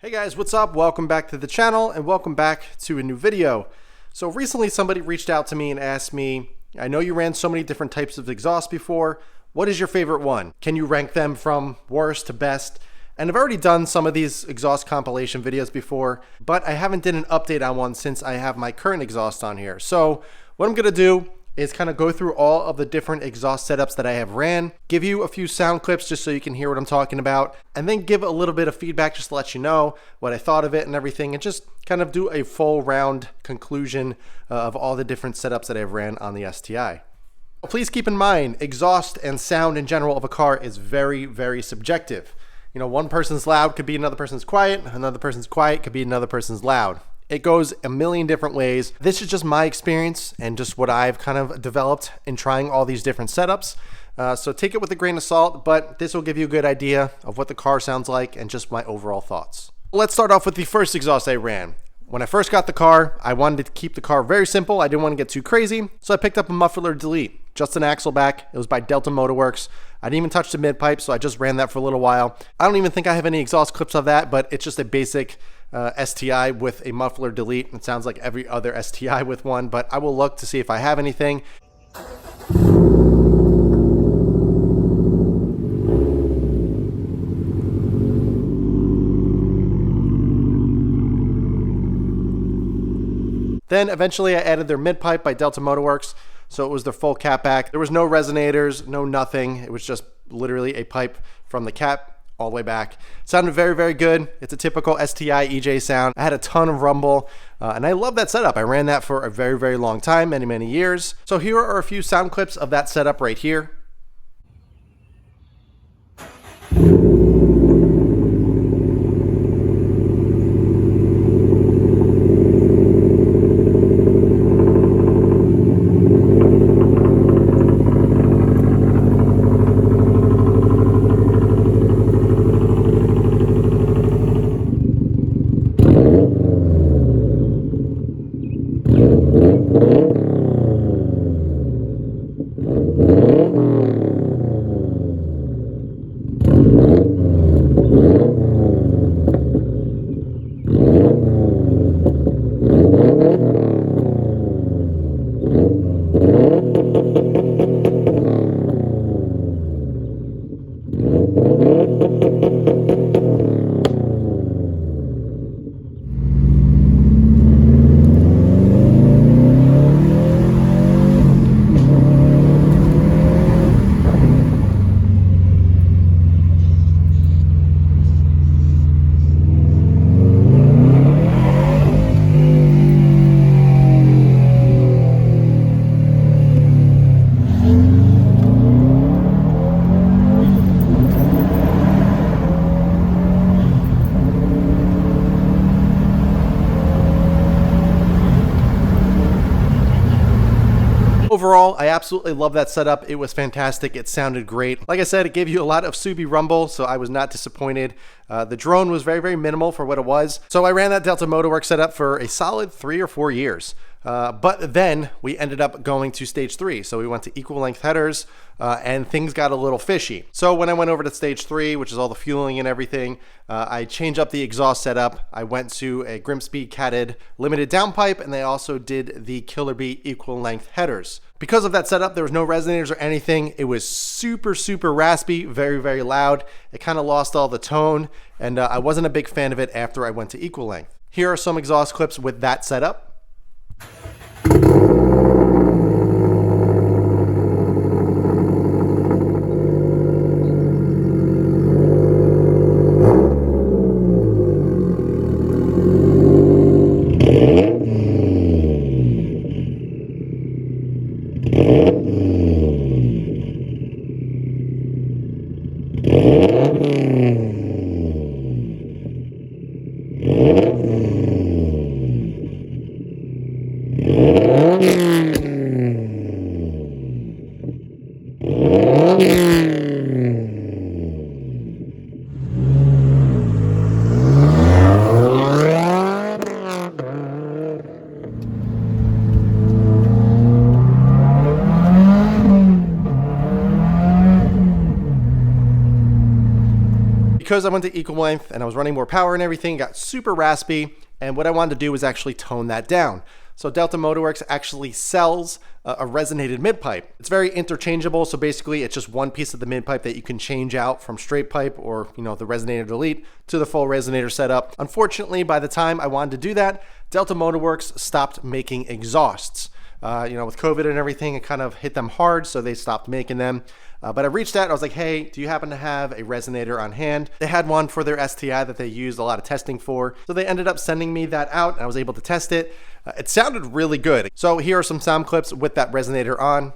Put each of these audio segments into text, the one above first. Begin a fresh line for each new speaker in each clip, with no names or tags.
Hey guys, what's up? Welcome back to the channel and welcome back to a new video. So recently somebody reached out to me and asked me, I know you ran so many different types of exhaust before. What is your favorite one? Can you rank them from worst to best? And I've already done some of these exhaust compilation videos before, but I haven't did an update on one since I have my current exhaust on here. So what I'm gonna do is kind of go through all of the different exhaust setups that I have ran, give you a few sound clips just so you can hear what I'm talking about, and then give a little bit of feedback just to let you know what I thought of it and everything, and just kind of do a full round conclusion of all the different setups that I've ran on the STI. Please keep in mind, exhaust and sound in general of a car is very, very subjective. You know, one person's loud could be another person's quiet, another person's quiet could be another person's loud. It goes a million different ways. This is just my experience and just what I've kind of developed in trying all these different setups. So take it with a grain of salt, but this will give you a good idea of what the car sounds like and just my overall thoughts. Let's start off with the first exhaust I ran. When I first got the car, I wanted to keep the car very simple. I didn't want to get too crazy, so I picked up a Muffler Delete, just an axle back. It was by Delta Motorworks. I didn't even touch the mid pipe, so I just ran that for a little while. I don't even think I have any exhaust clips of that, but it's just a basic STI with a Muffler Delete. It sounds like every other STI with one, but I will look to see if I have anything. Then eventually I added their mid pipe by Delta Motorworks, so it was their full cat back. There was no resonators, no nothing. It was just literally a pipe from the cat all the way back. It sounded very, very good. It's a typical STI EJ sound. I had a ton of rumble, and I love that setup. I ran that for a very, very long time, many, many years. So here are a few sound clips of that setup right here. Overall, I absolutely love that setup. It was fantastic. It sounded great. Like I said, it gave you a lot of Subi rumble, so I was not disappointed. The drone was very, very minimal for what it was. So I ran that Delta Motorworks setup for a solid 3 or 4 years. But then we ended up going to stage 3. So we went to equal length headers and things got a little fishy. So when I went over to stage 3, which is all the fueling and everything, I changed up the exhaust setup. I went to a Grimsby catted limited downpipe, and they also did the Killer Bee equal length headers. Because of that setup, there was no resonators or anything. It was super, super raspy, very, very loud. It kind of lost all the tone, and I wasn't a big fan of it after I went to equal length. Here are some exhaust clips with that setup. because I went to equal length and I was running more power and everything, it got super raspy. And what I wanted to do was actually tone that down. So Delta Motorworks actually sells a resonated mid pipe. It's very interchangeable. So basically it's just one piece of the mid pipe that you can change out from straight pipe or, the resonator delete to the full resonator setup. Unfortunately, by the time I wanted to do that, Delta Motorworks stopped making exhausts. With COVID and everything, it kind of hit them hard, so they stopped making them. But I reached out, I was like, hey, do you happen to have a resonator on hand? They had one for their STI that they used a lot of testing for. So they ended up sending me that out, and I was able to test it. It sounded really good. So here are some sound clips with that resonator on.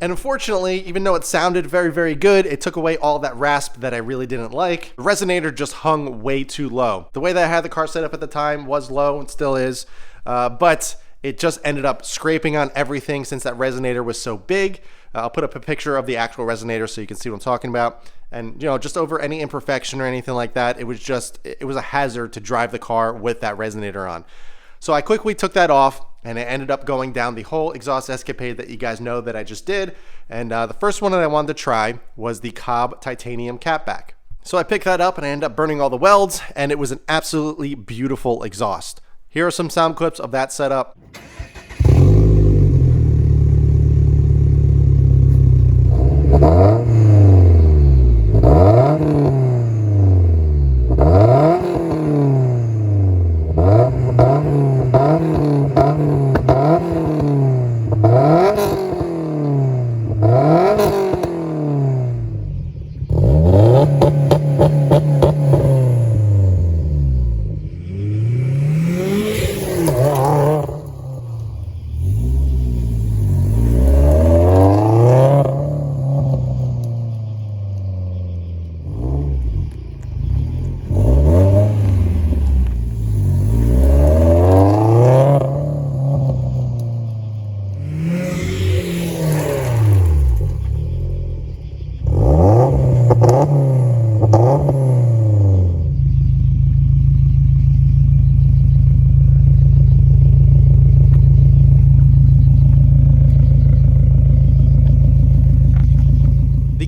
And unfortunately, even though it sounded very, very good, it took away all that rasp that I really didn't like. The resonator just hung way too low. The way that I had the car set up at the time was low and still is, but it just ended up scraping on everything since that resonator was so big. I'll put up a picture of the actual resonator so you can see what I'm talking about. And just over any imperfection or anything like that, it was a hazard to drive the car with that resonator on. So I quickly took that off, and I ended up going down the whole exhaust escapade that you guys know that I just did. And the first one that I wanted to try was the Cobb titanium catback. So I picked that up and I ended up burning all the welds, and it was an absolutely beautiful exhaust. Here are some sound clips of that setup.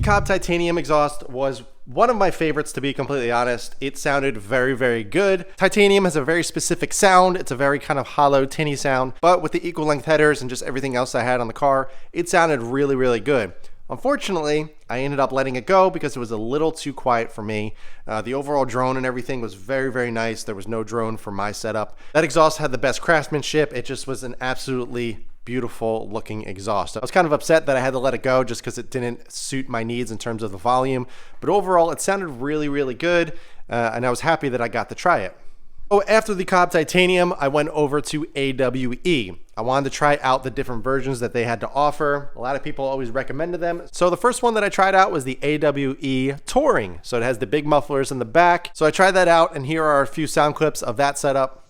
Cobb titanium exhaust was one of my favorites, to be completely honest. It sounded very, very good. Titanium has a very specific sound. It's a very kind of hollow, tinny sound, but with the equal length headers and just everything else I had on the car, it sounded really, really good. Unfortunately, I ended up letting it go because it was a little too quiet for me. The overall drone and everything was very, very nice. There was no drone for my setup. That exhaust had the best craftsmanship. It just was an absolutely beautiful looking exhaust. I was kind of upset that I had to let it go just because it didn't suit my needs in terms of the volume, but overall it sounded really, really good, and I was happy that I got to try it. Oh, after the Cobb titanium, I went over to AWE. I wanted to try out the different versions that they had to offer. A lot of people always recommended them. So the first one that I tried out was the AWE Touring. So it has the big mufflers in the back. So I tried that out, and here are a few sound clips of that setup.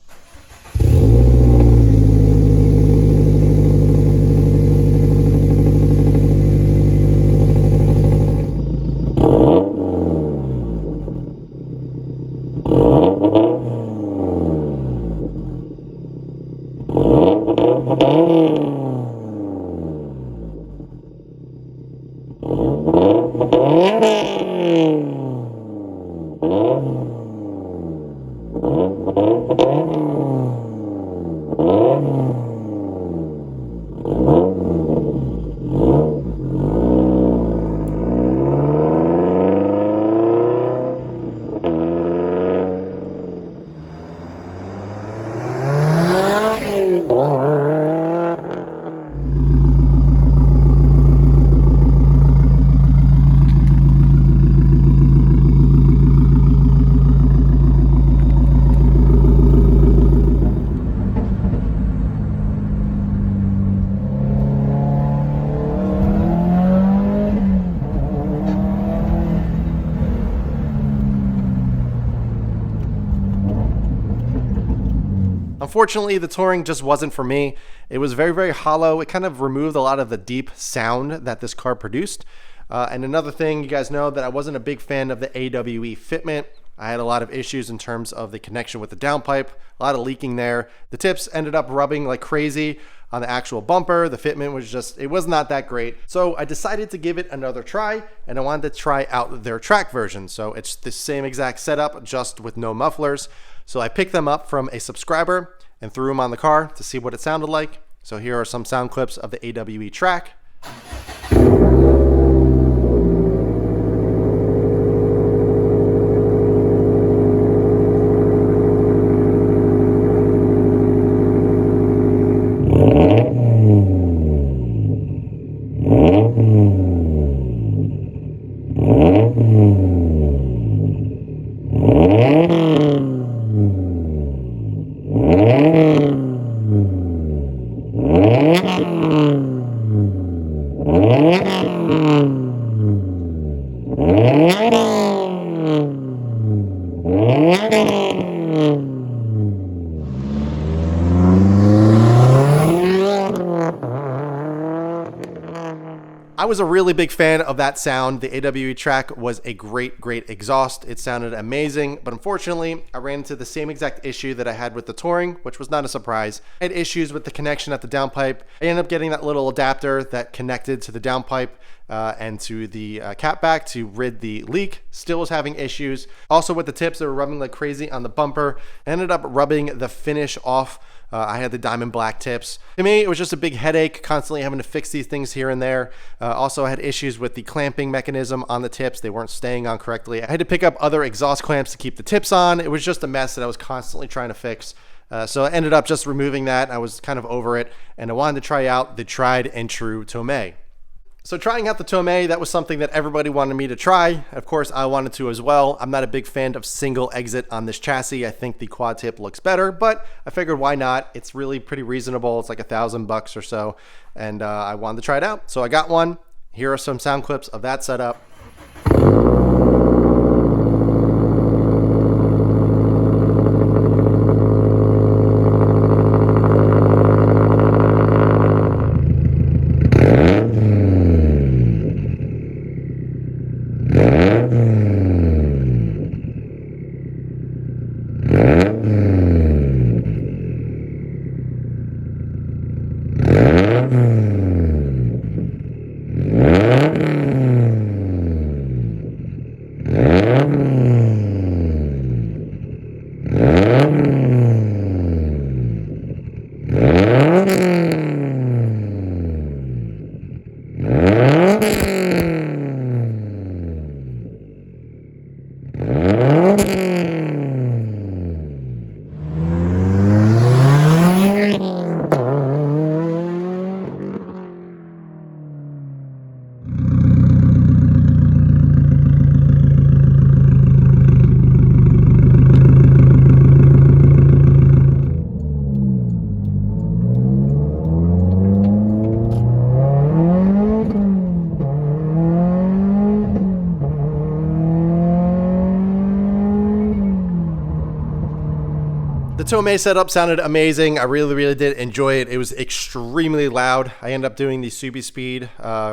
Unfortunately, the Touring just wasn't for me. It was very, very hollow. It kind of removed a lot of the deep sound that this car produced. And another thing, you guys know that I wasn't a big fan of the AWE fitment. I had a lot of issues in terms of the connection with the downpipe, a lot of leaking there. The tips ended up rubbing like crazy on the actual bumper. The fitment was just, it was not that great. So I decided to give it another try, and I wanted to try out their track version. So it's the same exact setup, just with no mufflers. So I picked them up from a subscriber and threw them on the car to see what it sounded like. So here are some sound clips of the AWE track. I was a really big fan of that sound. The AWE track was a great exhaust. It sounded amazing, but unfortunately, I ran into the same exact issue that I had with the Touring, which was not a surprise. I had issues with the connection at the downpipe. I ended up getting that little adapter that connected to the downpipe and to the catback to rid the leak. Still was having issues. Also with the tips, they were rubbing like crazy on the bumper. I ended up rubbing the finish off. I had the diamond black tips. To me, it was just a big headache, constantly having to fix these things here and there. Also, I had issues with the clamping mechanism on the tips. They weren't staying on correctly. I had to pick up other exhaust clamps to keep the tips on. It was just a mess that I was constantly trying to fix. So I ended up just removing that. I was kind of over it, and I wanted to try out the tried and true Tomei. So trying out the Tomei, that was something that everybody wanted me to try. Of course, I wanted to as well. I'm not a big fan of single exit on this chassis. I think the quad tip looks better, but I figured why not? It's really pretty reasonable. It's like $1,000 or so, and I wanted to try it out. So I got one. Here are some sound clips of that setup. The Tomei setup sounded amazing. I really did enjoy it. It was extremely loud. I ended up doing the Scooby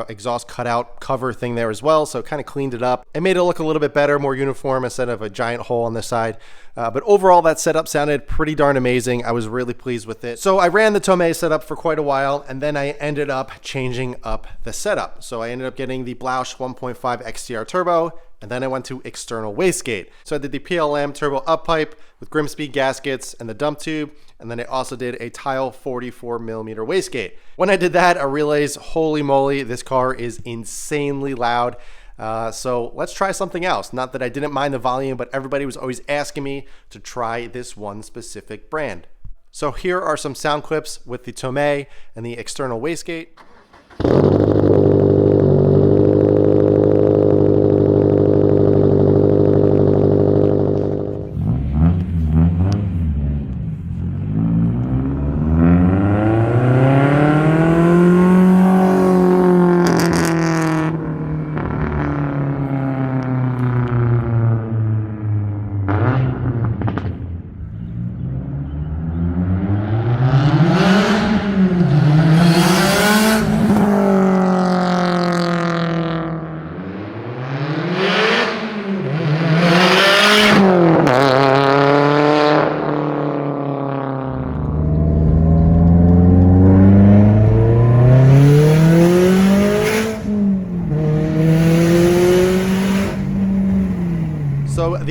exhaust cutout cover thing there as well, so it kind of cleaned it up. It made it look a little bit better, more uniform instead of a giant hole on this side. But overall, that setup sounded pretty darn amazing. I was really pleased with it. So I ran the Tomei setup for quite a while, and then I ended up changing up the setup. So I ended up getting the Blausch 1.5 XTR Turbo, and then I went to external wastegate. So I did the PLM turbo uppipe with Grimsby gaskets and the dump tube, and then I also did a tile 44mm wastegate. When I did that, I realized, holy moly, this car is insanely loud. So let's try something else. Not that I didn't mind the volume, but everybody was always asking me to try this one specific brand. So here are some sound clips with the Tomei and the external wastegate.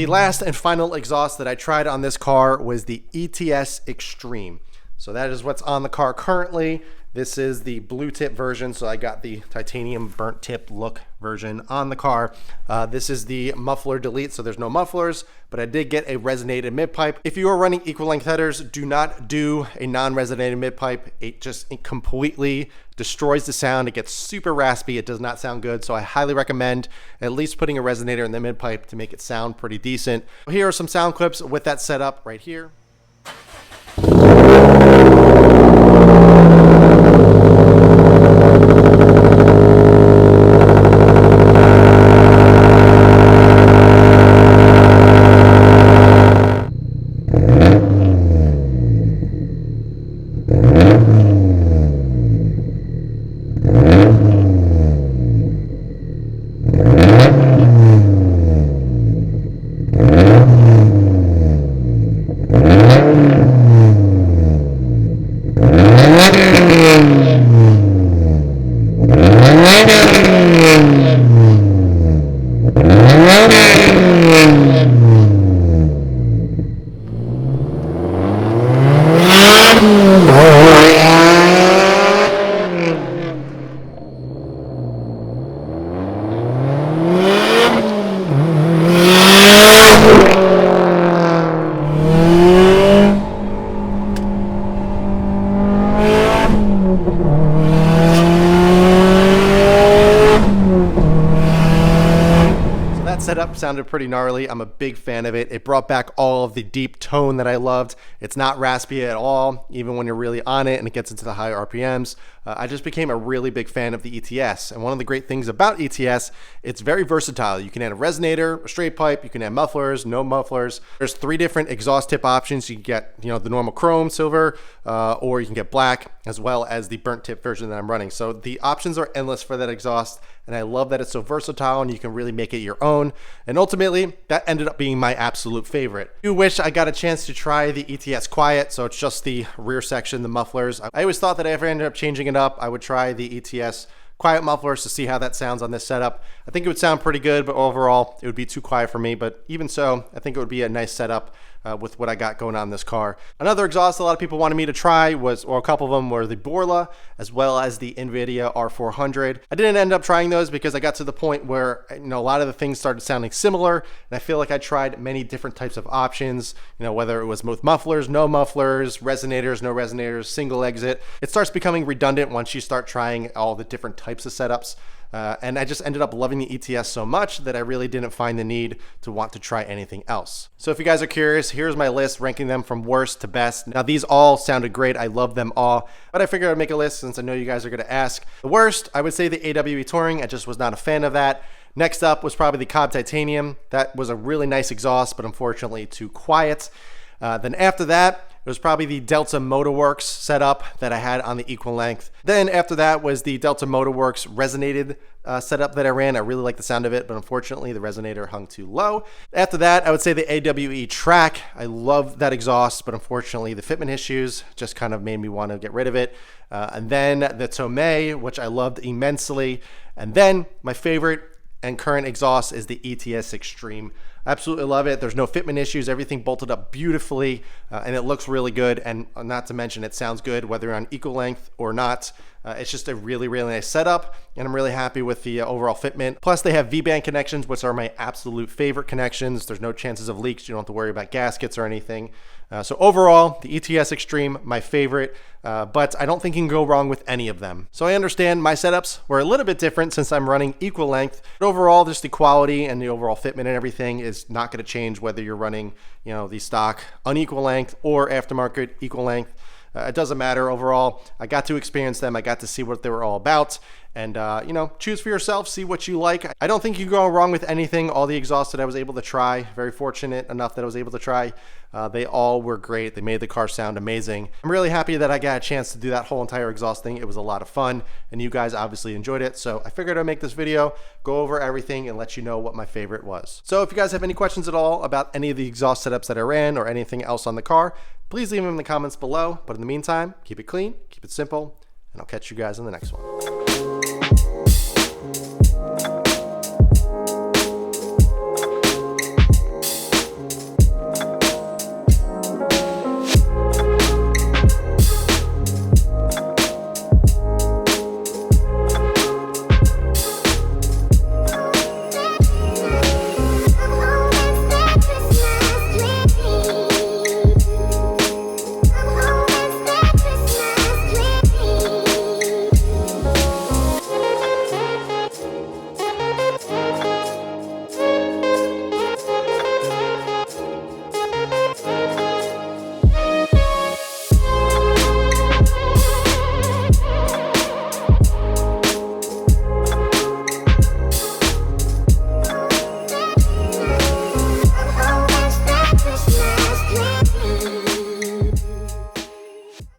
The last and final exhaust that I tried on this car was the ETS Extreme. So that is what's on the car currently. This is the blue tip version, so I got the titanium burnt tip look version on the car. This is the muffler delete, so there's no mufflers, but I did get a resonated mid-pipe. If you are running equal length headers, do not do a non-resonated mid-pipe. It completely destroys the sound. It gets super raspy. It does not sound good, so I highly recommend at least putting a resonator in the mid-pipe to make it sound pretty decent. Here are some sound clips with that setup right here. Setup sounded pretty gnarly. I'm a big fan of it. It brought back all of the deep tone that I loved. It's not raspy at all, even when you're really on it and it gets into the higher RPMs. I just became a really big fan of the ETS. And one of the great things about ETS, it's very versatile. You can add a resonator, a straight pipe, you can add mufflers, no mufflers. There's 3 different exhaust tip options. You can get, the normal chrome, silver, or you can get black, as well as the burnt tip version that I'm running. So the options are endless for that exhaust. And I love that it's so versatile and you can really make it your own. And ultimately, that ended up being my absolute favorite. I do wish I got a chance to try the ETS Quiet, so it's just the rear section, the mufflers. I always thought that if I ended up changing it up, I would try the ETS Quiet mufflers to see how that sounds on this setup. I think it would sound pretty good, but overall, it would be too quiet for me. But even so, I think it would be a nice setup with what I got going on in this car. Another exhaust a lot of people wanted me to try was, or a couple of them were the Borla, as well as the NVIDIA R400. I didn't end up trying those because I got to the point where, a lot of the things started sounding similar. And I feel like I tried many different types of options, whether it was with mufflers, no mufflers, resonators, no resonators, single exit. It starts becoming redundant once you start trying all the different types of setups. And I just ended up loving the ETS so much that I really didn't find the need to want to try anything else. So if you guys are curious, here's my list ranking them from worst to best. Now these all sounded great. I love them all, but I figured I'd make a list since I know you guys are going to ask. The worst, I would say the AWE Touring. I just was not a fan of that. Next up was probably the Cobb Titanium. That was a really nice exhaust, but unfortunately too quiet. Then after that, it was probably the Delta Motorworks setup that I had on the equal length. Then after that was the Delta Motorworks resonated setup that I ran. I really liked the sound of it, but unfortunately the resonator hung too low. After that, I would say the AWE Track. I love that exhaust, but unfortunately the fitment issues just kind of made me want to get rid of it. And then the Tomei, which I loved immensely. And then my favorite and current exhaust is the ETS Extreme. Absolutely love it. There's no fitment issues. Everything bolted up beautifully, and it looks really good. And not to mention, it sounds good whether you're on equal length or not. It's just a really, really nice setup, and I'm really happy with the overall fitment. Plus, they have V-band connections, which are my absolute favorite connections. There's no chances of leaks. You don't have to worry about gaskets or anything. So overall, the ETS Extreme, my favorite, but I don't think you can go wrong with any of them. So I understand my setups were a little bit different since I'm running equal length, but overall, just the quality and the overall fitment and everything is not going to change whether you're running, the stock unequal length or aftermarket equal length. It doesn't matter overall. I got to experience them. I got to see what they were all about. And, choose for yourself, see what you like. I don't think you go wrong with anything. All the exhausts that I was able to try, very fortunate enough that I was able to try, they all were great. They made the car sound amazing. I'm really happy that I got a chance to do that whole entire exhaust thing. It was a lot of fun, and you guys obviously enjoyed it. So I figured I'd make this video, go over everything, and let you know what my favorite was. So if you guys have any questions at all about any of the exhaust setups that I ran or anything else on the car, please leave them in the comments below. But in the meantime, keep it clean, keep it simple, and I'll catch you guys in the next one.